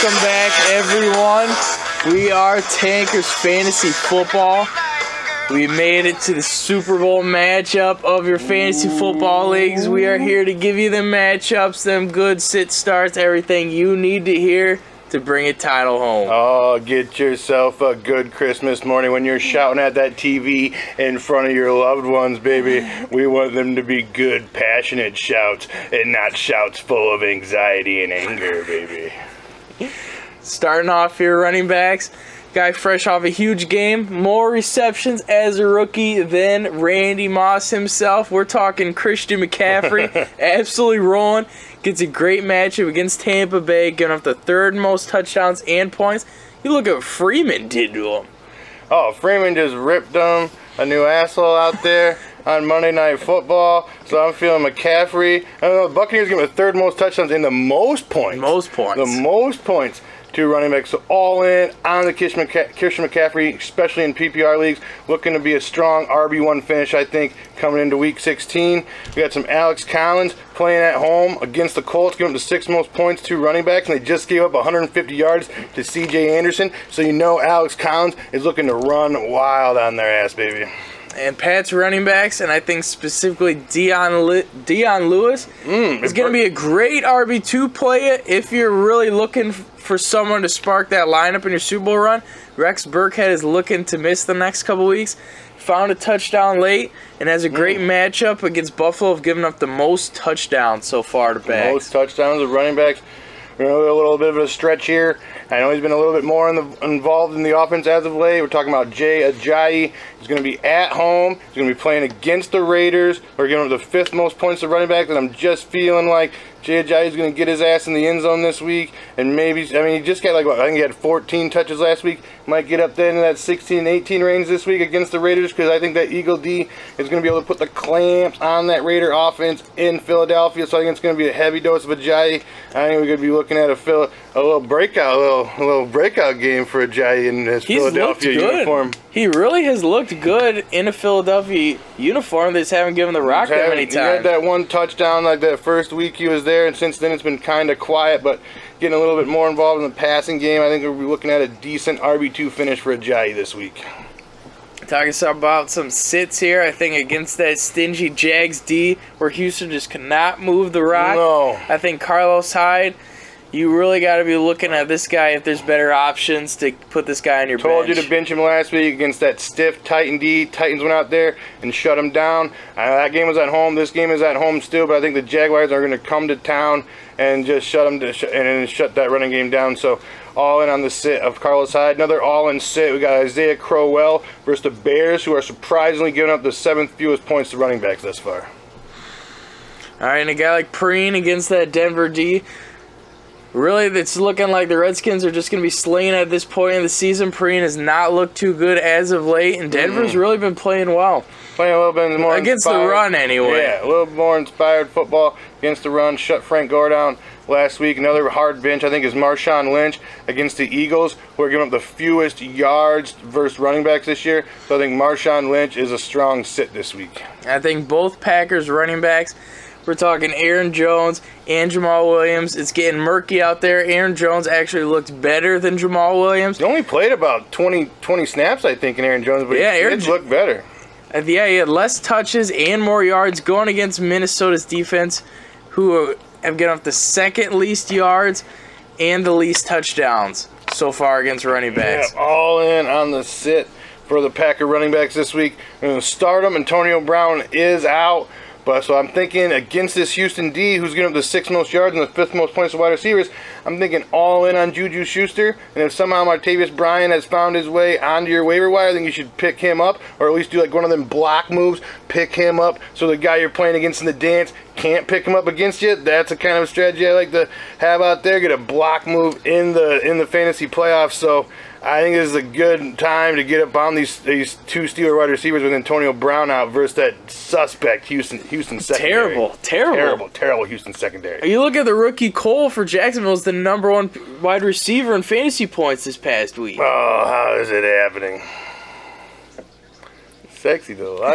Welcome back, everyone. We are Tankers Fantasy Football. We made it to the Super Bowl matchup of your fantasy football leagues. We are here to give you the matchups, them good sit starts, everything you need to hear to bring a title home. Oh, get yourself a good Christmas morning when you're shouting at that TV in front of your loved ones, baby. We want them to be good, passionate shouts and not shouts full of anxiety and anger, baby. Starting off here, running backs. Guy fresh off a huge game. More receptions as a rookie than Randy Moss himself. We're talking Christian McCaffrey. Absolutely rolling. Gets a great matchup against Tampa Bay, giving up the third most touchdowns and points. You look at what Freeman did to him. Oh, Freeman just ripped him a new asshole out there on Monday Night Football. So I'm feeling McCaffrey. I don't know, the Buccaneers give him the third most touchdowns and the most points. The most points. Two running backs, so all in on the Christian McCaffrey, especially in PPR leagues. Looking to be a strong RB1 finish, I think, coming into Week 16. We got some Alex Collins playing at home against the Colts, giving them the sixth most points, two running backs, and they just gave up 150 yards to C.J. Anderson. So you know Alex Collins is looking to run wild on their ass, baby. And Pat's running backs, and I think specifically Dion Lewis is going to be a great RB2 player if you're really looking for someone to spark that lineup in your Super Bowl run. Rex Burkhead is looking to miss the next couple weeks. Found a touchdown late and has a great matchup against Buffalo of giving up the most touchdowns so far to backs. Most touchdowns of running backs. You know, a little bit of a stretch here. I know he's been a little bit more involved in the offense as of late. We're talking about Ajayi. He's going to be at home. He's going to be playing against the Raiders. We're giving him the fifth most points of running back, and I'm just feeling like Ajayi is going to get his ass in the end zone this week. And maybe, I mean, he just got like, what, I think he had 14 touches last week. Might get up there into that 16, 18 range this week against the Raiders, because I think that Eagle D is going to be able to put the clamps on that Raider offense in Philadelphia. So I think it's going to be a heavy dose of Ajayi. I think we're going to be looking at a little breakout game for Ajayi in his Philadelphia uniform. He really has looked good in a Philadelphia uniform. They just haven't given the rock that many times. He had that one touchdown like that first week he was there, and since then it's been kind of quiet, but getting a little bit more involved in the passing game. I think we'll be looking at a decent RB2 finish for Ajayi this week. Talking about some sits here, I think against that stingy Jags D, where Houston just cannot move the rock. No. I think Carlos Hyde, you really got to be looking at this guy if there's better options to put this guy on your bench. Told you to bench him last week against that stiff Titan D. Titans went out there and shut him down. That game was at home. This game is at home still, but I think the Jaguars are going to come to town and just shut that running game down. So all in on the sit of Carlos Hyde. Another all-in sit. We got Isaiah Crowell versus the Bears, who are surprisingly giving up the seventh fewest points to running backs thus far. All right, and a guy like Preen against that Denver D. Really, it's looking like the Redskins are just going to be slaying at this point in the season. Preen has not looked too good as of late, and Denver's really been playing well. Playing a little bit more against inspired. the run, anyway. Yeah, a little more inspired football against the run. Shut Frank Gore down last week. Another hard bench, I think, is Marshawn Lynch against the Eagles, who are giving up the fewest yards versus running backs this year. So I think Marshawn Lynch is a strong sit this week. I think both Packers running backs, we're talking Aaron Jones and Jamal Williams. It's getting murky out there. Aaron Jones actually looked better than Jamal Williams. He only played about 20 snaps, I think, in Aaron Jones, but yeah, he did look better. Yeah, he had less touches and more yards going against Minnesota's defense, who have given up the second least yards and the least touchdowns so far against running backs. Yeah, all in on the sit for the Packer running backs this week. We're going to start them. Antonio Brown is out. But so I'm thinking against this Houston D, who's giving up the sixth most yards and the fifth most points to wide receivers, I'm thinking all in on Juju Schuster. And if somehow Martavis Bryant has found his way onto your waiver wire, I think you should pick him up, or at least do like one of them block moves, pick him up, so the guy you're playing against in the dance can't pick him up against you. That's a kind of strategy I like to have out there. Get a block move in the fantasy playoffs. So I think this is a good time to get up on these two Steeler wide receivers with Antonio Brown out versus that suspect Houston secondary. Terrible Houston secondary. You look at the rookie Cole for Jacksonville is the #1 wide receiver in fantasy points this past week. Oh, how is it happening? Sexy though.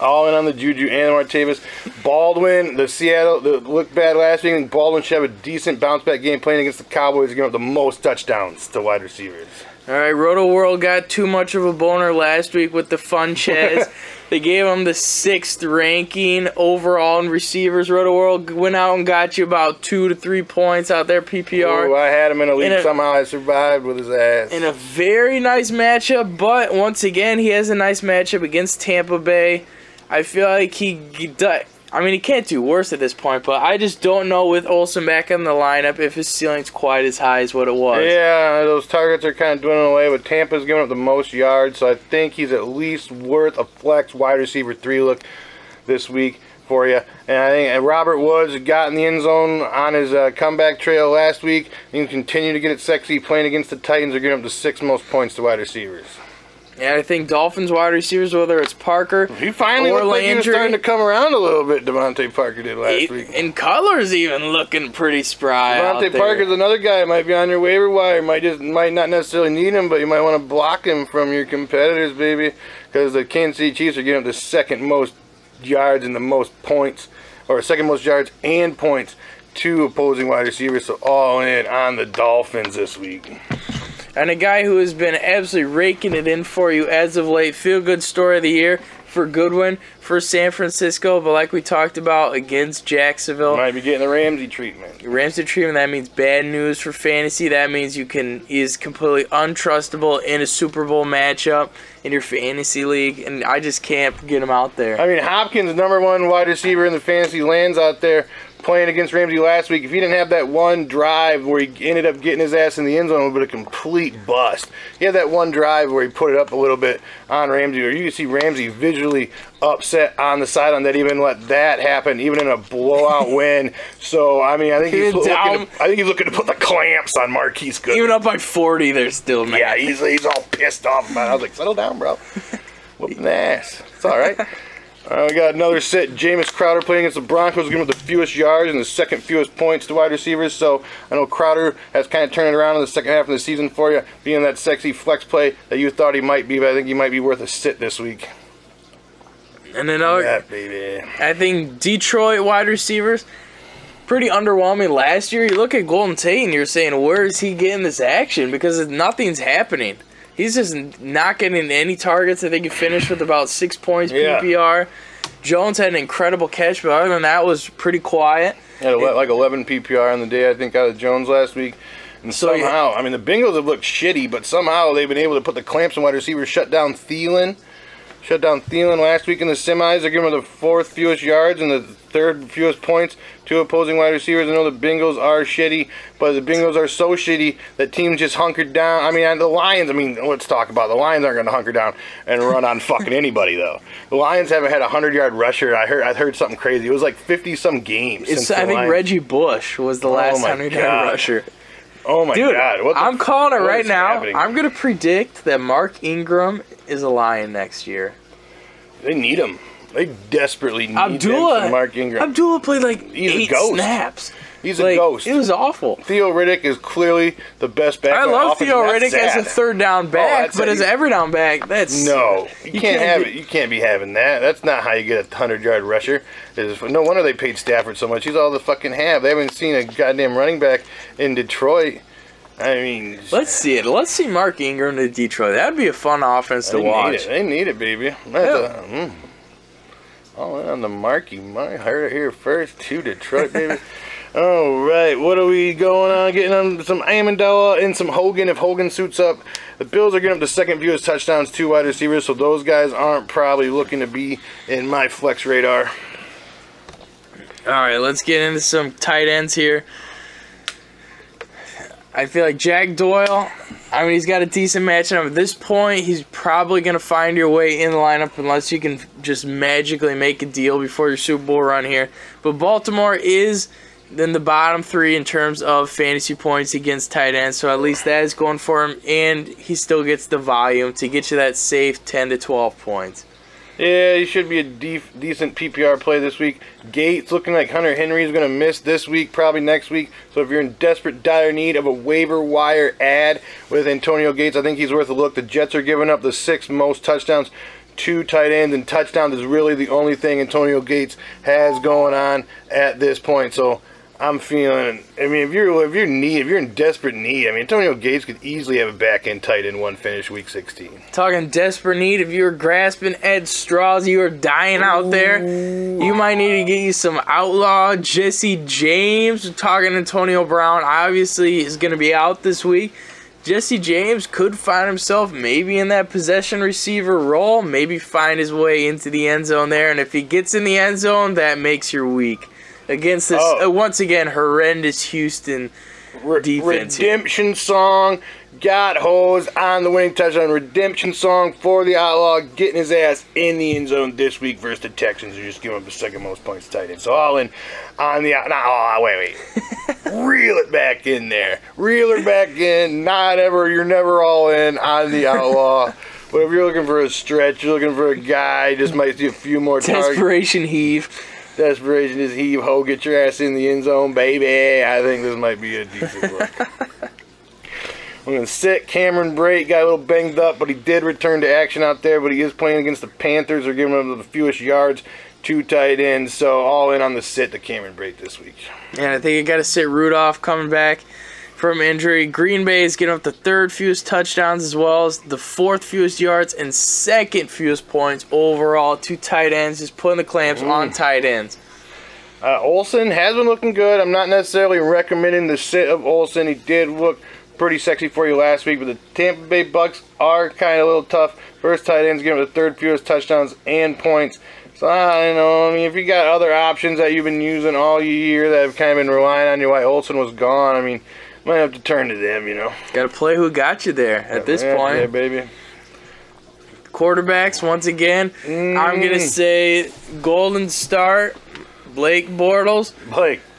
All in on the Juju and Martavis. Baldwin, the Seattle, looked bad last week. And Baldwin should have a decent bounce back game playing against the Cowboys, giving up the most touchdowns to wide receivers. All right, Roto World got too much of a boner last week with the Funches. They gave him the 6th ranking overall in receivers. Roto World went out and got you about 2 to 3 points out there, PPR. Ooh, I had him in a league. Somehow I survived with his ass. In a very nice matchup, but once again, he has a nice matchup against Tampa Bay. I feel like he can't do worse at this point, but I just don't know with Olsen back in the lineup if his ceiling's quite as high as what it was. Yeah, those targets are kind of dwindling away, but Tampa's giving up the most yards, so I think he's at least worth a flex wide receiver 3 look this week for you. And I think Robert Woods got in the end zone on his comeback trail last week. He can continue to get it sexy playing against the Titans. They're giving up the 6th most points to wide receivers. Yeah, I think Dolphins wide receivers, whether it's Parker he finally looked like he was starting to come around a little bit, Devontae Parker did last week. And Cutler's even looking pretty spry Devontae Parker's another guy that might be on your waiver wire. Might not necessarily need him, but you might want to block him from your competitors, baby. Because the Kansas City Chiefs are getting up the 2nd most yards and the most points, or 2nd most yards and points to opposing wide receivers. So all in on the Dolphins this week. And a guy who has been absolutely raking it in for you as of late. Feel-good story of the year for Goodwin for San Francisco. But like we talked about against Jacksonville. Might be getting the Ramsey treatment. Ramsey treatment, that means bad news for fantasy. That means he is completely untrustable in a Super Bowl matchup in your fantasy league. And I just can't get him out there. I mean, Hopkins, #1 wide receiver in the fantasy lands out there, playing against Ramsey last week. If he didn't have that one drive where he ended up getting his ass in the end zone, it would have been a complete bust. He had that one drive where he put it up a little bit on Ramsey, or you can see Ramsey visually upset on the sideline that even let that happen, even in a blowout win. So, I mean, I think he's looking to put the clamps on Marquise Goodwin. Even up by 40, they're still mad. Yeah, he's all pissed off about it. I was like, settle down, bro. Whooping the ass. It's all right. We got another sit. Jameis Crowder playing against the Broncos, giving the fewest yards and the 2nd fewest points to wide receivers. So I know Crowder has kind of turned it around in the second half of the season for you, being that sexy flex play that you thought he might be, but I think he might be worth a sit this week. And another, baby. I think Detroit wide receivers, pretty underwhelming last year. You look at Golden Tate and you're saying, where is he getting this action? Because nothing's happening. He's just not getting any targets. I think he finished with about 6 points PPR. Jones had an incredible catch, but other than that, was pretty quiet. Yeah, like 11 PPR on the day, I think, out of Jones last week. And somehow, I mean, the Bengals have looked shitty, but somehow they've been able to put the clamps on wide receivers, shut down Thielen. Shut down Thielen last week in the semis. They're giving him the 4th fewest yards and the 3rd fewest points to opposing wide receivers. I know the Bengals are shitty, but the Bengals are so shitty that teams just hunkered down. I mean, the Lions, let's talk about it. The Lions aren't going to hunker down and run on fucking anybody, though. The Lions haven't had a 100-yard rusher. I heard something crazy. It was like 50-some games. I think Reggie Bush was the last 100-yard rusher. Oh, my God. I'm calling it right now. Happening? I'm going to predict that Mark Ingram is a Lion next year. They need him. They desperately need Mark Ingram. Abdullah played like 8 snaps. He's a ghost. It was awful. Theo Riddick is clearly the best back. I love Theo Riddick as a 3rd down back, but as every down back, that's... No, you can't have it. You can't be having that. That's not how you get a 100-yard rusher. No wonder they paid Stafford so much. He's all they fucking have. They haven't seen a goddamn running back in Detroit. I mean... Let's see it. Let's see Mark Ingram to Detroit. That would be a fun offense to watch. They need it, baby. All in on the Marky. I heard it here first to Detroit, baby. All right, what are we going on? Getting on some Amendola and some Hogan if Hogan suits up. The Bills are getting up the 2nd fewest touchdowns to wide receivers, so those guys aren't probably looking to be in my flex radar. All right, let's get into some tight ends here. I feel like Jack Doyle, he's got a decent matchup. At this point, he's probably going to find your way in the lineup unless you can just magically make a deal before your Super Bowl run here. But Baltimore is in the bottom 3 in terms of fantasy points against tight ends, so at least that is going for him, and he still gets the volume to get you that safe 10 to 12 points. Yeah, he should be a decent PPR play this week. Gates looking like Hunter Henry is going to miss this week, probably next week. So if you're in desperate, dire need of a waiver wire ad with Antonio Gates, I think he's worth a look. The Jets are giving up the 6th most touchdowns 2 tight ends, and touchdowns is really the only thing Antonio Gates has going on at this point. So I'm feeling, I mean, if you're in desperate need, I mean, Antonio Gates could easily have a back-end tight end one finish week 16. Talking desperate need, if you're grasping at straws, you are dying out there, you might need to get you some outlaw Jesse James. We're talking Antonio Brown, obviously, is going to be out this week. Jesse James could find himself maybe in that possession receiver role, maybe find his way into the end zone there, and if he gets in the end zone, that makes your week against this, once again, horrendous Houston defense. Redemption song, got hosed on the winning touchdown. Redemption song for the Outlaw, getting his ass in the end zone this week versus the Texans, who just give up the second most points tight end. So all in on the wait. Reel it back in there. Reel it back in. You're never all in on the Outlaw. But if you're looking for a stretch, you're looking for a guy, just might see a few more targets. Desperation heave. Desperation is heave ho. Get your ass in the end zone, baby. I think this might be a decent look. I'm going to sit Cameron Brate. Got a little banged up, but he did return to action out there. But he is playing against the Panthers. They're giving him the fewest yards. 2 tight ends. So all in on the sit to Cameron Brate this week. And I think you got to sit Rudolph coming back from injury. Green Bay is getting up the 3rd fewest touchdowns as well as the 4th fewest yards and 2nd fewest points overall. 2 tight ends, just putting the clamps on tight ends. Olsen has been looking good. I'm not necessarily recommending the sit of Olsen. He did look pretty sexy for you last week, but the Tampa Bay Bucks are kind of a little tough. First tight ends giving the 3rd fewest touchdowns and points. So, I mean, if you got other options that you've been using all year that have kind of been relying on you while Olsen was gone, I mean, might have to turn to them, you know. Got to play who got you there at this point. Yeah, baby. Quarterbacks, once again, I'm going to say golden start, Blake Bortles.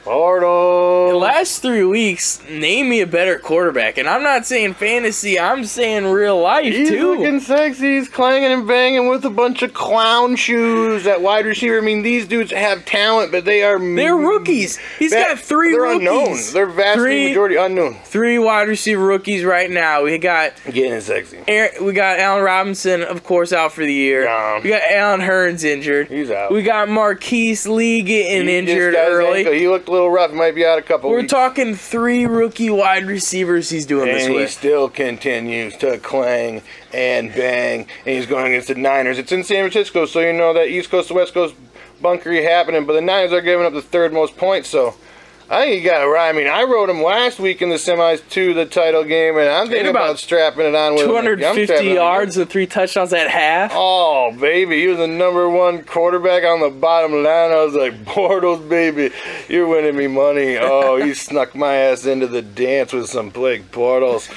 The last 3 weeks, name me a better quarterback. And I'm not saying fantasy, I'm saying real life, He's too. Looking sexy. He's clanging and banging with a bunch of clown shoes at wide receiver. I mean, these dudes have talent, but they're rookies. He's got 3 rookies. They're unknown. They're vastly majority unknown. 3 wide receiver rookies right now. We got getting sexy. We got Allen Robinson, of course, out for the year. We got Allen Hurns injured. He's out. We got Marquise Lee getting injured early. He looked a little rough. He might be out a couple weeks. We're talking 3 rookie wide receivers he's doing this with. And he still continues to clang and bang. And he's going against the Niners. It's in San Francisco, so you know that East Coast to West Coast bunkery happening. But the Niners are giving up the 3rd most points, so I think you got it right. I mean, I rode him last week in the semis to the title game, and I'm thinking about strapping it on with 250 yards with 3 touchdowns at half. Oh, baby. He was the #1 quarterback on the bottom line. I was like, Bortles, baby, you're winning me money. Oh, he snuck my ass into the dance with some Blake Bortles.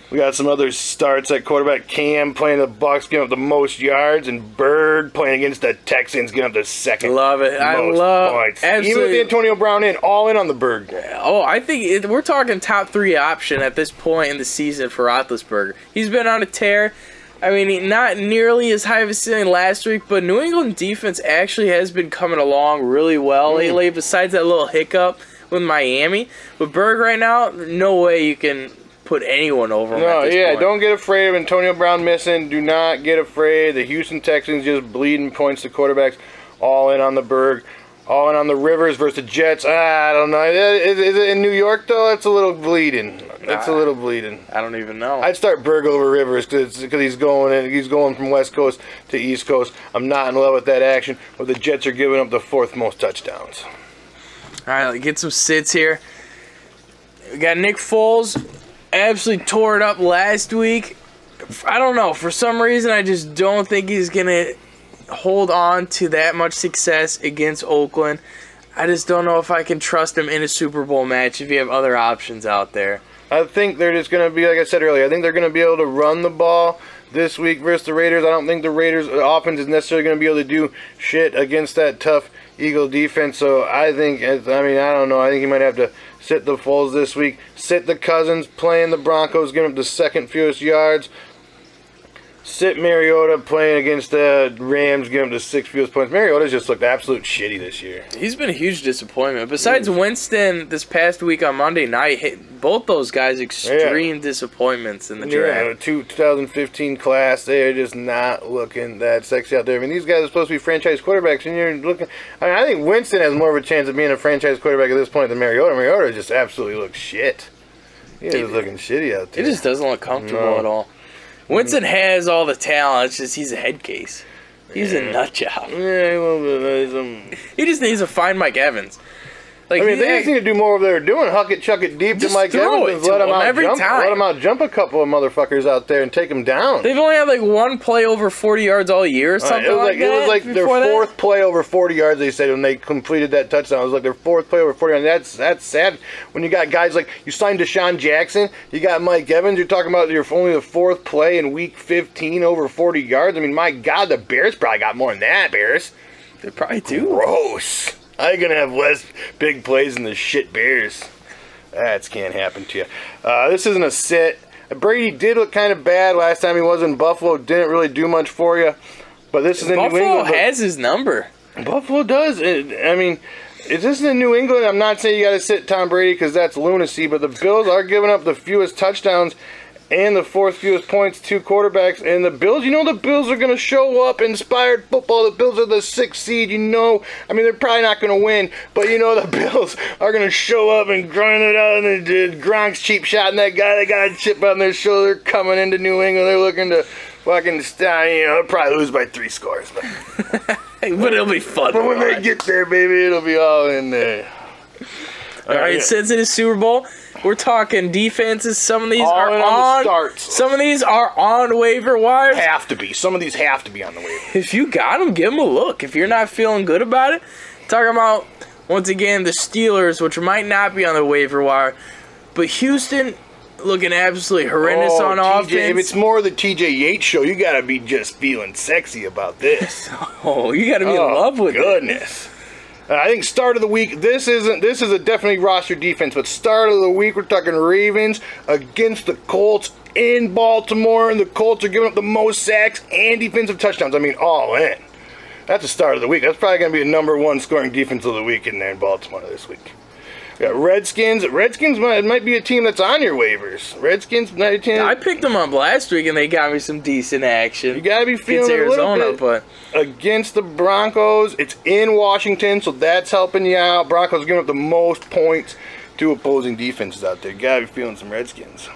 We got some other starts at quarterback. Cam playing the Bucs, giving up the most yards, and Bird playing against the Texans, giving up the 2nd love it. most points. Absolutely. Even with the Antonio Brown all in on the Bird. Oh, I think we're talking top 3 option at this point in the season for Roethlisberger. He's been on a tear. I mean, not nearly as high of a ceiling last week, but New England defense actually has been coming along really well lately, besides that little hiccup with Miami. But Berg right now, no way you can put anyone over him at this point. Don't get afraid of Antonio Brown missing. Do not get afraid. The Houston Texans just bleeding points to quarterbacks. All in on the Berg. All in on the Rivers versus the Jets. I don't know. Is it in New York, though? That's a little bleeding. That's a little bleeding. I don't even know. I'd start Berg over Rivers because he's going from West Coast to East Coast. I'm not in love with that action, but the Jets are giving up the 4th most touchdowns. All right, let's get some sits here. We got Nick Foles. Absolutely tore it up last week. I don't know. For some reason, I just don't think he's going to hold on to that much success against Oakland. I just don't know if I can trust him in a Super Bowl match if you have other options out there. I think they're just going to be, like I said earlier, I think they're going to be able to run the ball this week versus the Raiders. I don't think the Raiders' offense is necessarily going to be able to do shit against that tough Eagle defense. So I think, I don't know. I think you might have to sit the Foles this week. Sit the Cousins playing the Broncos, giving up the 2nd fewest yards. sit Mariota playing against the Rams, give him the 6 fewest points. Mariota's just looked absolute shitty this year. He's been a huge disappointment. Besides Winston this past week on Monday night, both those guys extreme disappointments in the draft. Yeah, the 2015 class, they are just not looking that sexy out there. I mean, these guys are supposed to be franchise quarterbacks, and you're looking. I mean, I think Winston has more of a chance of being a franchise quarterback at this point than Mariota. Mariota just absolutely looks shit. He's just looking shitty out there. It just doesn't look comfortable at all. Winston has all the talent. It's just he's a head case. He's a nut job. Yeah, a little bit. He just needs to find Mike Evans. Like, I mean, they just need to do more of what they're doing. Huck it, chuck it deep to Mike Evans and let him out jump a couple of motherfuckers out there and take them down. They've only had like one play over 40 yards all year or something like that. It was like their fourth play over 40 yards, they said, when they completed that touchdown. It was like their fourth play over 40 yards. That's sad. When you got guys like, you signed Deshaun Jackson, you got Mike Evans, you're talking about only the fourth play in week 15 over 40 yards. I mean, my God, the Bears probably got more than that, Bears. They probably do. Gross. I'm going to have less big plays than the shit Bears. That can't happen to you. This isn't a sit. Brady did look kind of bad last time he was in Buffalo. Didn't really do much for you. But this is in New England. Buffalo has his number. Buffalo does. I mean, this is in New England. I'm not saying you got to sit Tom Brady because that's lunacy. But the Bills are giving up the fewest touchdowns and the fourth fewest points to quarterbacks. And the Bills, the Bills are going to show up inspired football. The Bills are the 6th seed, I mean, they're probably not going to win, but the Bills are going to show up and grind it out. And Gronk's cheap shot and that guy, they got a chip on their shoulder coming into New England. They're looking to fucking they'll probably lose by 3 scores. But, but it'll be fun. But when they get there, baby, it'll be all in there. All right, since it is Super Bowl, we're talking defenses. Some of these are on starts. Some of these are on waiver wires. Have to be. Some of these have to be on the waiver. If you got them, give them a look. If you're not feeling good about it, talking about, once again, the Steelers, which might not be on the waiver wire, but Houston looking absolutely horrendous on offense. If it's more the TJ Yates show, you got to be just feeling sexy about this. You got to be in love with goodness. I think start of the week, this is a definitely roster defense, but start of the week, we're talking Ravens against the Colts in Baltimore, and the Colts are giving up the most sacks and defensive touchdowns. I mean, all in. That's the start of the week. That's probably going to be the #1 scoring defense of the week in there in Baltimore this week. We got Redskins. Redskins might be a team that's on your waivers. Redskins might be a team. I picked them up last week, and they got me some decent action. You got to be feeling Arizona, a little bit. Against the Broncos, it's in Washington, so that's helping you out. Broncos are giving up the most points to opposing defenses out there. You got to be feeling some Redskins.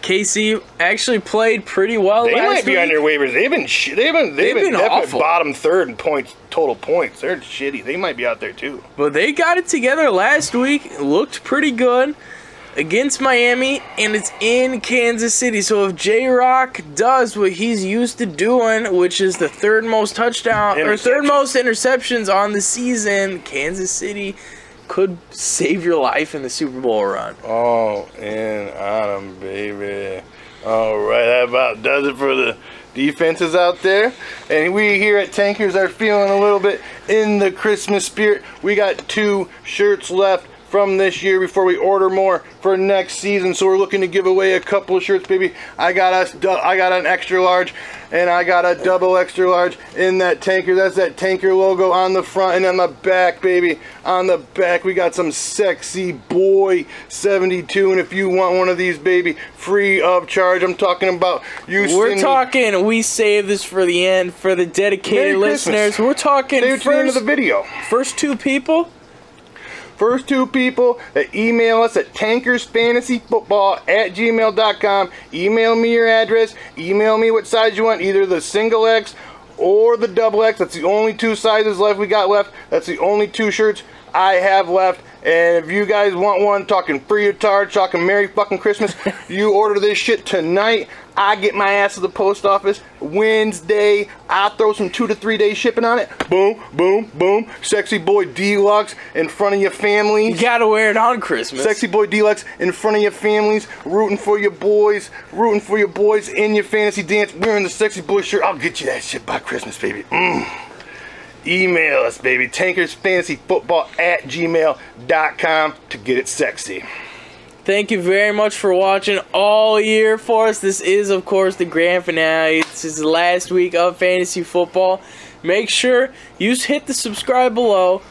KC actually played pretty well last week. They might be on your waivers. They've been awful. Bottom third in total points. They're shitty. They might be out there too. But they got it together last week. It looked pretty good against Miami, and it's in Kansas City. So if J-Rock does what he's used to doing, which is the third most interceptions on the season, Kansas City could save your life in the Super Bowl run. Oh, and on them, baby. All right, that about does it for the defenses out there. And we here at Tankers are feeling a little bit in the Christmas spirit. We got 2 shirts left from this year before we order more for next season, so we're looking to give away a couple of shirts, baby. I got an extra large and I got a double extra large in that Tanker. That's that Tanker logo on the front, and on the back, baby, on the back we got some Sexy Boy 72, and if you want one of these, baby, free of charge. I'm talking about we save this for the end for the dedicated listeners. We're talking first, the video. First 2 people that email us at tankersfantasyfootball@gmail.com. Email me your address. Email me what size you want, either the single X or the double X. That's the only 2 sizes we got left. That's the only 2 shirts I have left. And if you guys want one, talking free of charge, talking Merry fucking Christmas, you order this shit tonight. I get my ass to the post office Wednesday. I throw some 2 to 3 day shipping on it. Boom, boom, boom. Sexy Boy Deluxe in front of your families. You gotta wear it on Christmas. Sexy Boy Deluxe in front of your families, rooting for your boys in your fantasy dance, wearing the Sexy Boy shirt. I'll get you that shit by Christmas, baby. Email us, baby. tankersfantasyfootball@gmail.com to get it sexy. Thank you very much for watching all year for us. This is, of course, the grand finale. This is the last week of fantasy football. Make sure you hit the subscribe below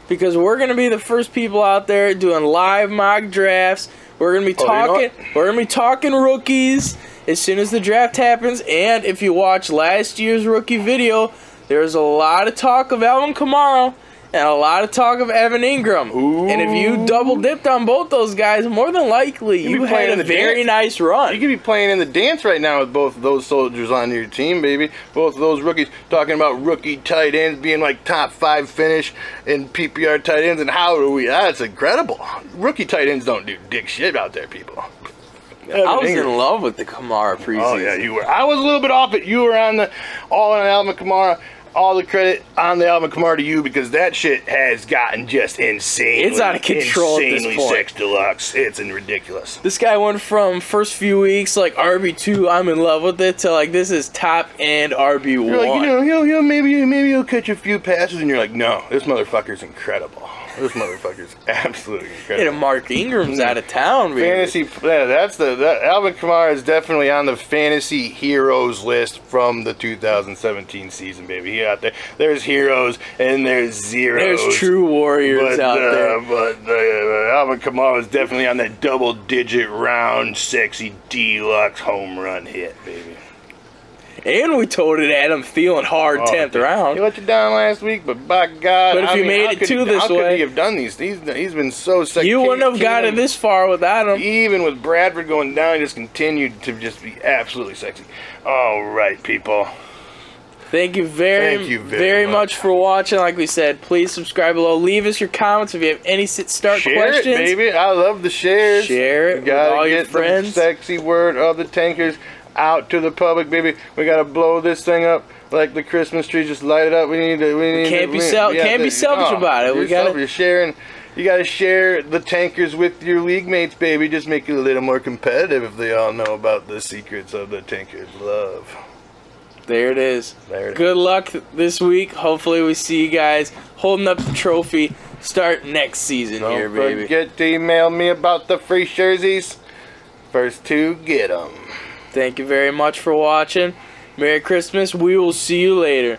because we're going to be the first people out there doing live mock drafts. We're going to be talking. We're going to be talking rookies as soon as the draft happens. And if you watch last year's rookie video, there's a lot of talk of Alvin Kamara and a lot of talk of Evan Ingram. Ooh. And if you double dipped on both those guys, more than likely you had a very nice run. You could be playing in the dance right now with both of those soldiers on your team, baby. Both of those rookies, talking about rookie tight ends being like top 5 finish in PPR tight ends. And how are we? That's incredible. Rookie tight ends don't do dick shit out there, people. I was in love with the Kamara preseason. Oh, yeah, you were. I was a little bit off it. You were all on Alvin Kamara. All the credit on the Alvin Kamara to you because that shit has gotten just insane. It's out of control at this point. Sex deluxe. It's ridiculous. This guy went from first few weeks like RB2, I'm in love with it, to like this is top end RB1. You're like, maybe he'll catch a few passes, and you're like, no, this motherfucker's incredible. This motherfucker's absolutely incredible. And Mark Ingram's out of town, baby. Fantasy, Alvin Kamara is definitely on the fantasy heroes list from the 2017 season, baby. He out there. There's heroes and there's zeros. There's true warriors out there. But Alvin Kamara is definitely on that double-digit round, sexy deluxe home run hit, baby. And we toted Adam Thielen hard 10th round. He let you down last week, but by God. But if you made it to this how way. Could he have done these? He's been so sick. You wouldn't have gotten this far without him. Even with Bradford going down, he just continued to just be absolutely sexy. All right, people. Thank you very much for watching. Like we said, please subscribe below. Leave us your comments if you have any questions. Share it, baby. I love the shares. Share it with all your friends. The sexy word of the tankers out to the public, baby. We gotta blow this thing up like the Christmas tree. Just light it up. Can't be selfish about it. You're sharing. You gotta share the tankers with your league mates, baby. Just make it a little more competitive if they all know about the secrets of the tankers' love. There it is. Good luck this week. Hopefully we see you guys holding up the trophy. Start next season here, baby. Don't forget to email me about the free jerseys. First to get them. Thank you very much for watching. Merry Christmas. We will see you later.